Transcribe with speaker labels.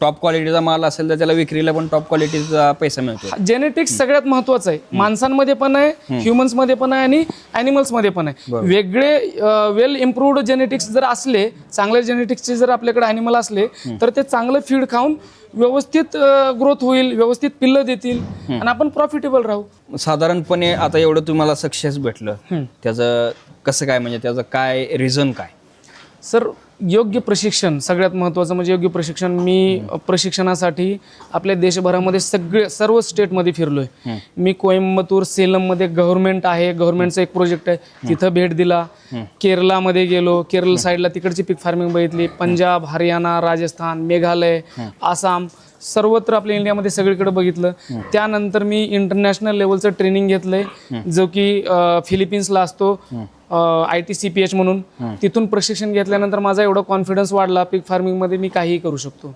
Speaker 1: Top क्वालिटीचा माल असेल तर त्याला विक्रीला पण टॉप क्वालिटीचा पैसा मिळतो.
Speaker 2: जेनेटिक्स सगळ्यात महत्वाचं आहे. माणसांमध्ये पण आहे, ह्युमन्स मध्ये पण आहे आणि ॲनिमल्स मध्ये पण आहे. वेगळे वेल इम्प्रूव्ड जेनेटिक्स जर असले, चांगल्या जेनेटिक्सचे जर आपल्याकडे ॲनिमल असले तर ते चांगलं फीड खाऊन व्यवस्थित ग्रोथ होईल, व्यवस्थित पिल्लं देतील आणि आपण प्रॉफिटेबल राहू.
Speaker 1: साधारणपणे आता एवढं तुम्हाला सक्सेस भेटलं, त्याचं कसं काय, म्हणजे त्याचं काय रिझन काय?
Speaker 2: सर, योग्य प्रशिक्षण सगळ्यात महत्त्वाचं म्हणजे योग्य प्रशिक्षण. मी प्रशिक्षणासाठी आपल्या देशभरामध्ये सर्व स्टेटमध्ये फिरलोय. मी कोइंबतूर, सेलममध्ये गव्हर्नमेंट आहे, गव्हर्नमेंटचा एक प्रोजेक्ट आहे, तिथं भेट दिला. केरलामध्ये गेलो, केरळ साईडला तिकडची पीक फार्मिंग बघितली. पंजाब, हरियाणा, राजस्थान, मेघालय, आसाम, सर्वत्र आपल्या इंडियामध्ये सगळीकडे बघितलं. त्यानंतर मी इंटरनॅशनल लेवलचं ट्रेनिंग घेतलंय, जो की फिलिपिन्सला असतो, ITCPH म्हणून. तिथून प्रशिक्षण घेतल्यानंतर माझा एवढा कॉन्फिडन्स वाढला, पीक फार्मिंगमध्ये मी काहीही करू शकतो.